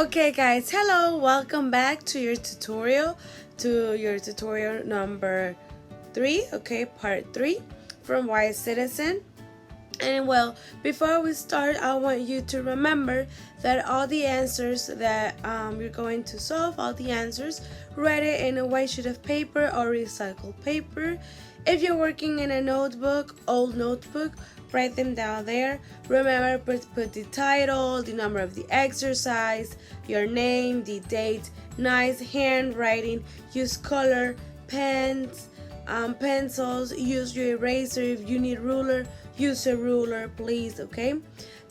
Okay guys, hello, welcome back to your tutorial number 3, okay, part 3 from Wise Citizen. And well, before we start, I want you to remember that all the answers that you're going to solve, all the answers, write it in a white sheet of paper or recycled paper. If you're working in a notebook, old notebook, write them down there. Remember, put the title, the number of the exercise, your name, the date, nice handwriting, use color, pens, pencils, use your eraser. If you need ruler, use a ruler, please, okay?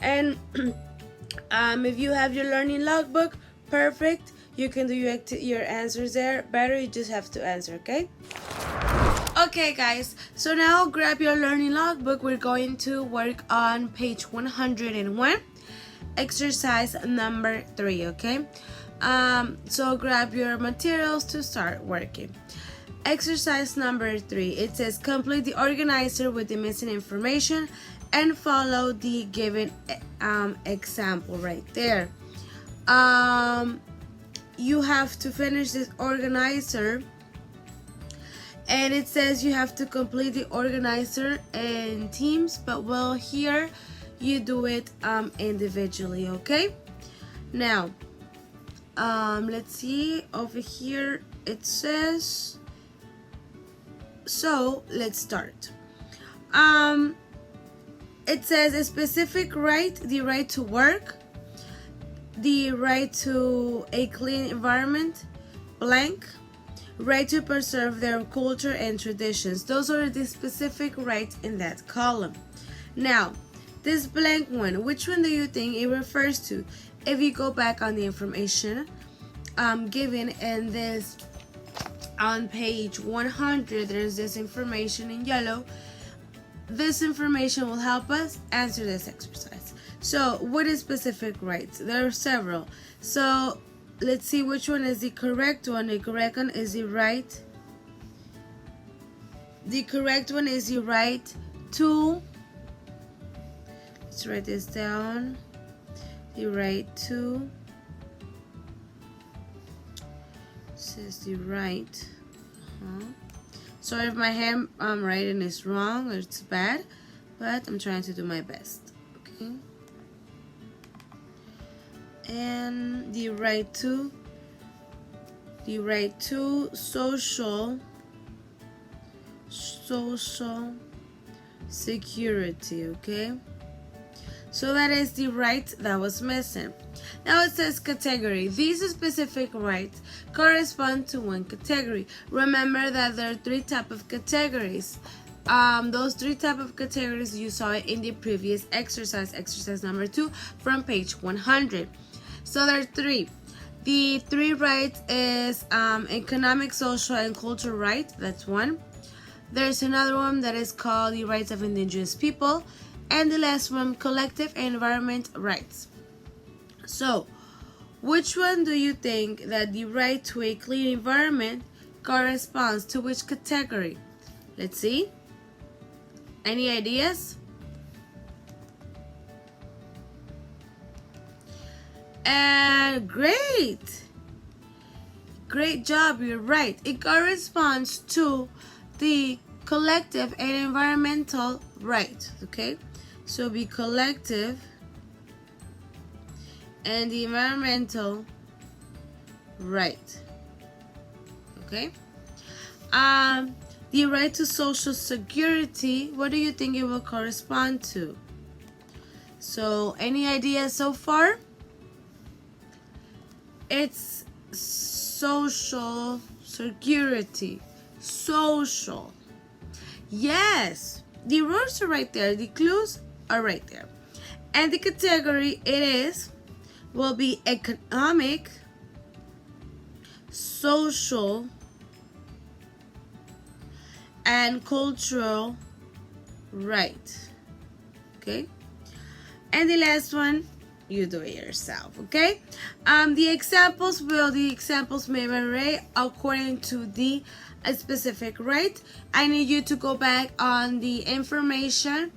And if you have your learning logbook, perfect. You can do your answers there. Better, you just have to answer, okay? Okay guys, so now grab your learning logbook. We're going to work on page 101, exercise number 3, okay? So grab your materials to start working. Exercise number 3, it says complete the organizer with the missing information and follow the given example right there. You have to finish this organizer, and it says you have to complete the organizer in teams, but well, here you do it individually, okay? Now let's see, over here it says, so let's start. It says a specific right, the right to work, the right to a clean environment, blank, right to preserve their culture and traditions. Those are the specific rights in that column. Now, this blank one, which one do you think it refers to? If you go back on the information given in this, on page 100, there's this information in yellow. This information will help us answer this exercise. So, what is specific rights? There are several. So, let's see which one is the correct one. The correct one is the right. The correct one is the right to. Let's write this down. The right to. This is the right. Sorry if my handwriting is wrong or it's bad, but I'm trying to do my best. Okay. And the right to social security, okay? So that is the right that was missing. Now it says category. These specific rights correspond to one category. Remember that there are 3 types of categories. Those 3 types of categories you saw it in the previous exercise number 2 from page 100. So there are 3. The 3 rights is economic, social, and cultural rights. That's one. There's another one that is called the rights of indigenous people. And the last one, collective and environment rights. So, which one do you think that the right to a clean environment corresponds to which category? Let's see. Any ideas? And great job, you're right. It corresponds to the collective and environmental right, okay? So be collective and the environmental right, okay? The right to social security, what do you think it will correspond to? So any ideas so far? It's social security. Social. Yes. The words are right there. The clues are right there. And the category will be economic, social, and cultural right. Okay? And the last one, you do it yourself, okay? The examples may vary according to the specific right. I need you to go back on the information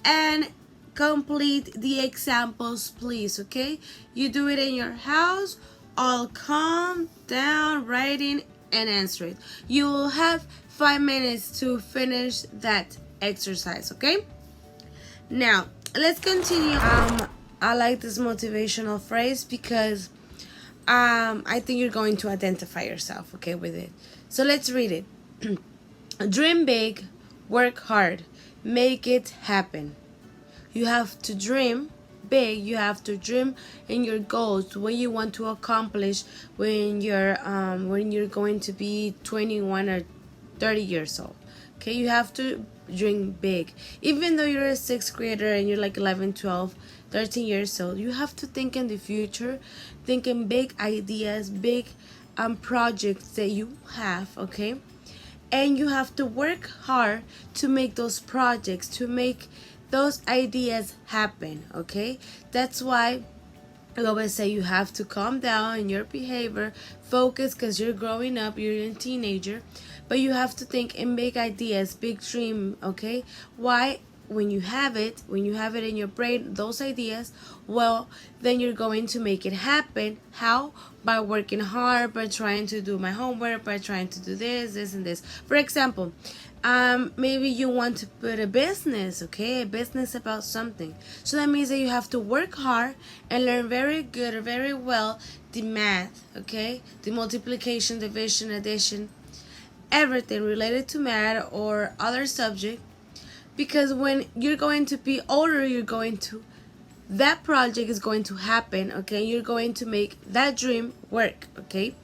and complete the examples, please, okay? You do it in your house, all calm down, writing and answer it. You will have 5 minutes to finish that exercise, okay? Now, let's continue. I like this motivational phrase because I think you're going to identify yourself, okay, with it. So let's read it. Dream big, work hard, make it happen. You have to dream big. You have to dream in your goals, what you want to accomplish when you're going to be 21 or 30 years old. Okay, you have to dream big. Even though you're a 6th grader and you're like 11, 12, 13 years old, you have to think in the future, think in big ideas, big projects that you have, okay? And you have to work hard to make those projects, to make those ideas happen, okay? That's why I always say you have to calm down in your behavior, focus, because you're growing up, you're a teenager, but you have to think in big ideas, big dream, okay? Why? When you have it in your brain, those ideas, well, then you're going to make it happen. How? By working hard, by trying to do my homework, by trying to do this and this. For example, maybe you want to put a business, okay? A business about something. So that means that you have to work hard and learn very good or very well the math, okay? The multiplication, division, addition, everything related to math or other subject. Because when you're going to be older, that project is going to happen, okay? You're going to make that dream work, okay?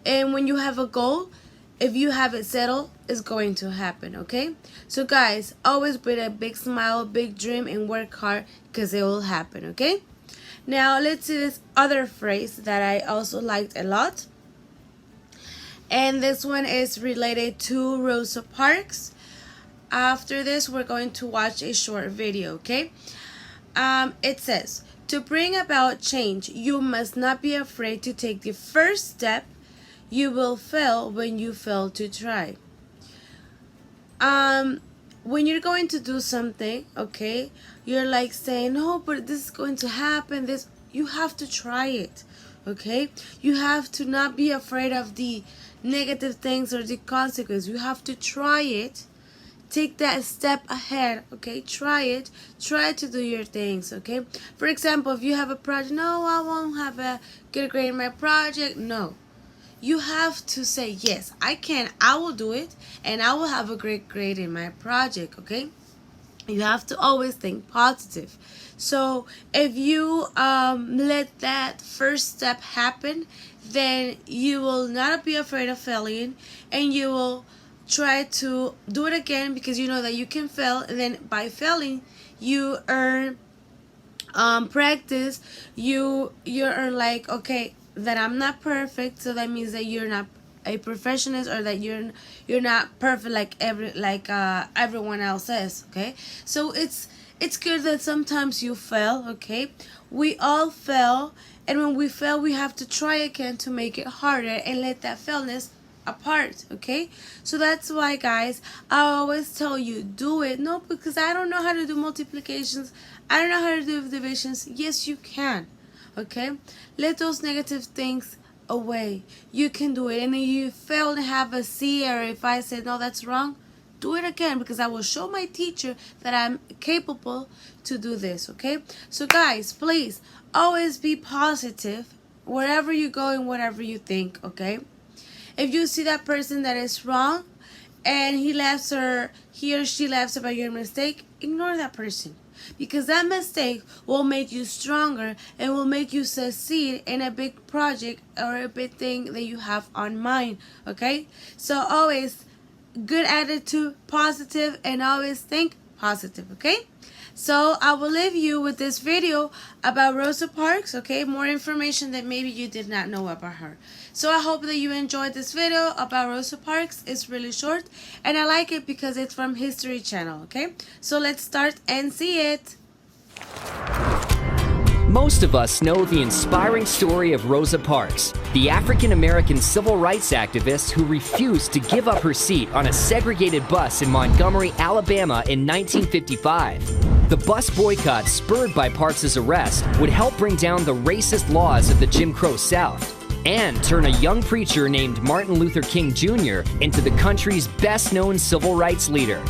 And when you have a goal, if you have it settled, it's going to happen, okay? So guys, always put a big smile, big dream, and work hard because it will happen, okay? Now, let's see this other phrase that I also liked a lot. And this one is related to Rosa Parks. After this, we're going to watch a short video, okay? It says, to bring about change, you must not be afraid to take the first step. You will fail when you fail to try. When you're going to do something, okay, you're like saying, no, but this is going to happen. You have to try it, okay? You have to not be afraid of the negative things or the consequences. You have to try it. Take that step ahead, okay? Try it. Try to do your things, okay? For example, if you have a project, no, I won't have a good grade in my project. No. You have to say, yes, I can. I will do it, and I will have a great grade in my project, okay? You have to always think positive. So if you let that first step happen, then you will not be afraid of failing, and you will try to do it again because you know that you can fail, and then by failing you earn practice. You earn like, okay, that I'm not perfect, so that means that you're not a perfectionist, or that you're not perfect like everyone else is, okay? So it's good that sometimes you fail, okay? We all fail, and when we fail we have to try again to make it harder and let that failness apart, okay? So that's why, guys, I always tell you, do it. No, because I don't know how to do multiplications, I don't know how to do divisions. Yes, you can, okay? Let those negative things away. You can do it. And if you fail and have a C, or if I say no, that's wrong, do it again, because I will show my teacher that I'm capable to do this, okay? So guys, please always be positive wherever you go and whatever you think, okay? If you see that person that is wrong and he or she laughs about your mistake, ignore that person, because that mistake will make you stronger and will make you succeed in a big project or a big thing that you have on mind, okay? So always good attitude, positive, and always think positive, okay? So I will leave you with this video about Rosa Parks, okay? More information that maybe you did not know about her. So I hope that you enjoyed this video about Rosa Parks. It's really short, and I like it because it's from History Channel, okay? So let's start and see it. Most of us know the inspiring story of Rosa Parks, the African-American civil rights activist who refused to give up her seat on a segregated bus in Montgomery, Alabama in 1955. The bus boycott spurred by Parks' arrest would help bring down the racist laws of the Jim Crow South and turn a young preacher named Martin Luther King Jr. into the country's best-known civil rights leader.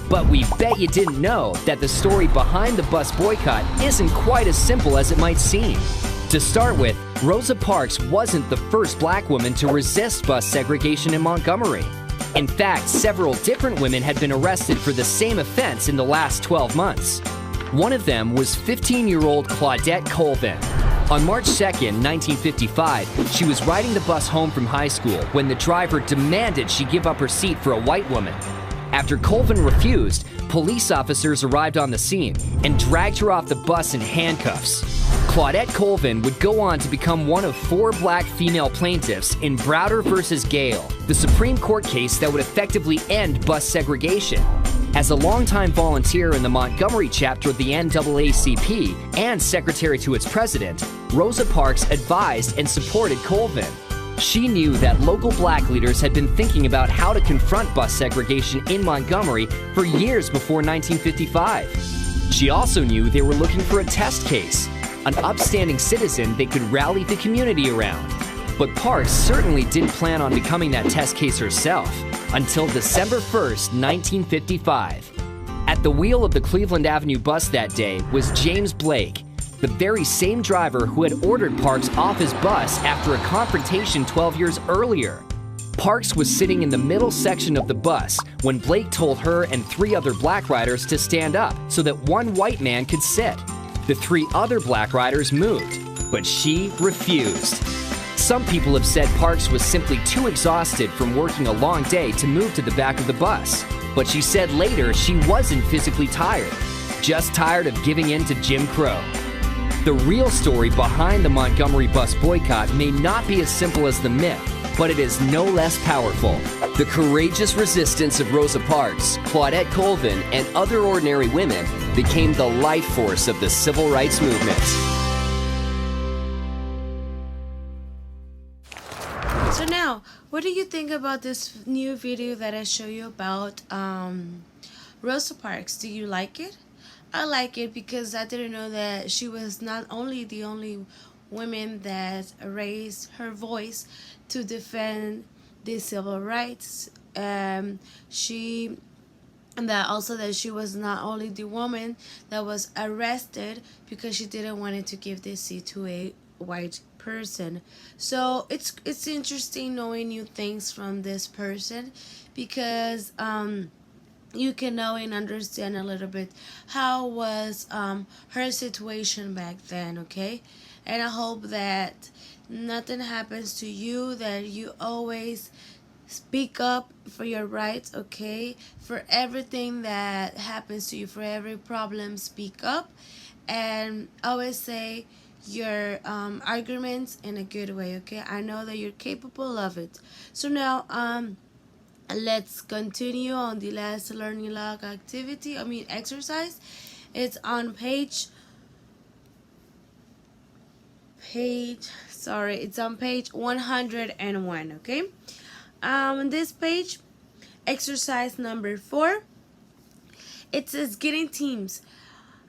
But we bet you didn't know that the story behind the bus boycott isn't quite as simple as it might seem. To start with, Rosa Parks wasn't the first black woman to resist bus segregation in Montgomery. In fact, several different women had been arrested for the same offense in the last 12 months. One of them was 15-year-old Claudette Colvin. On March 2nd, 1955, she was riding the bus home from high school when the driver demanded she give up her seat for a white woman. After Colvin refused, police officers arrived on the scene and dragged her off the bus in handcuffs. Claudette Colvin would go on to become one of 4 black female plaintiffs in Browder v. Gale, the Supreme Court case that would effectively end bus segregation. As a longtime volunteer in the Montgomery chapter of the NAACP and secretary to its president, Rosa Parks advised and supported Colvin. She knew that local black leaders had been thinking about how to confront bus segregation in Montgomery for years before 1955. She also knew they were looking for a test case, an upstanding citizen they could rally the community around. But Parks certainly didn't plan on becoming that test case herself until December 1st, 1955. At the wheel of the Cleveland Avenue bus that day was James Blake, the very same driver who had ordered Parks off his bus after a confrontation 12 years earlier. Parks was sitting in the middle section of the bus when Blake told her and 3 other black riders to stand up so that one white man could sit. The 3 other black riders moved, but she refused. Some people have said Parks was simply too exhausted from working a long day to move to the back of the bus, but she said later she wasn't physically tired, just tired of giving in to Jim Crow. The real story behind the Montgomery bus boycott may not be as simple as the myth, but it is no less powerful. The courageous resistance of Rosa Parks, Claudette Colvin, and other ordinary women became the life force of the civil rights movement. So now, what do you think about this new video that I show you about Rosa Parks? Do you like it? I like it because I didn't know that she was not only the only woman that raised her voice to defend the civil rights. She was not only the woman that was arrested because she didn't want to give this seat to a white person. So it's interesting knowing new things from this person because you can know and understand a little bit how was her situation back then, okay? And I hope that nothing happens to you, that you always speak up for your rights, okay? For everything that happens to you, for every problem, speak up and always say your arguments in a good way, okay? I know that you're capable of it. So now let's continue on the last learning log exercise. It's on page 101, okay? On this page, exercise number 4, it says getting teams.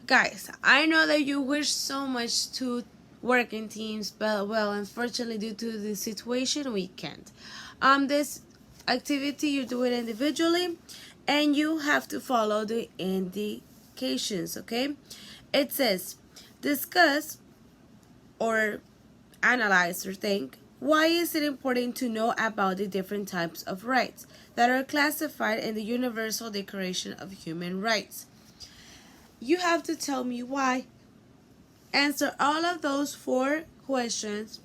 Guys, I know that you wish so much to work in teams, but well, unfortunately, due to the situation, we can't. This activity you do it individually, and you have to follow the indications, okay? It says discuss or analyze or think, why is it important to know about the different types of rights that are classified in the Universal Declaration of Human Rights? You have to tell me why. Answer all of those 4 questions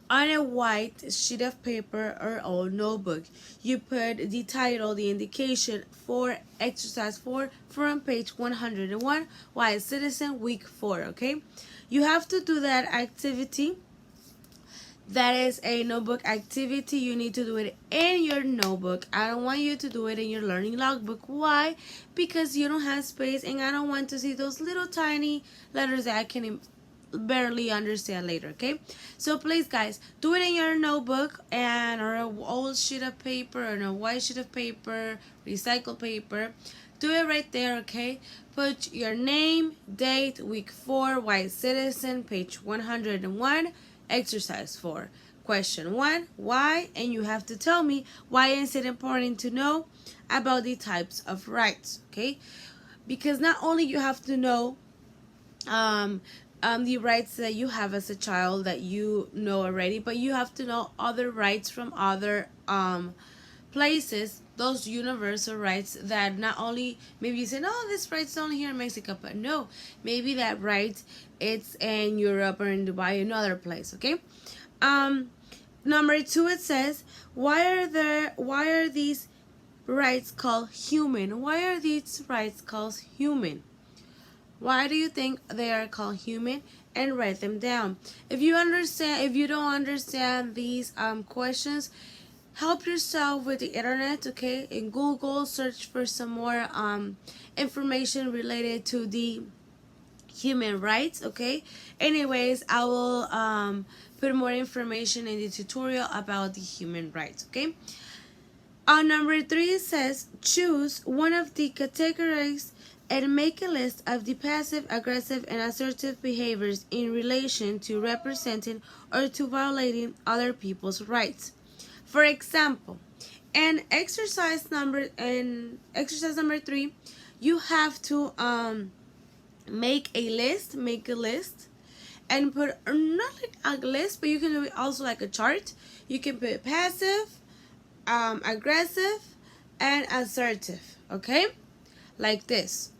on a white sheet of paper or old notebook. You put the title, the indication for exercise 4 from page 101, Why a Citizen, week 4, okay? You have to do that activity. That is a notebook activity. You need to do it in your notebook. I don't want you to do it in your learning logbook. Why? Because you don't have space and I don't want to see those little tiny letters that I can barely understand later, okay? So please, guys, do it in your notebook and or an old sheet of paper or a white sheet of paper, recycled paper. Do it right there, okay? Put your name, date, week 4, white citizen, page 101, exercise 4. Question 1, why? And you have to tell me why is it important to know about the types of rights, okay? Because not only you have to know the rights that you have as a child that you know already, but you have to know other rights from other places, those universal rights that not only maybe you say, no, this right's only here in Mexico, but no, maybe that right it's in Europe or in Dubai, another place, okay? Number 2, it says, why are these rights called human? Why are these rights called human? Why do you think they are called human? And write them down. If you don't understand these questions, help yourself with the internet, okay? In Google, search for some more information related to the human rights, okay? Anyways, I will put more information in the tutorial about the human rights, okay? On number 3, it says, choose one of the categories and make a list of the passive, aggressive, and assertive behaviors in relation to representing or to violating other people's rights. For example, in exercise number 3, you have to make a list, and put not like a list, but you can do it also like a chart. You can put passive, aggressive, and assertive, okay? Like this.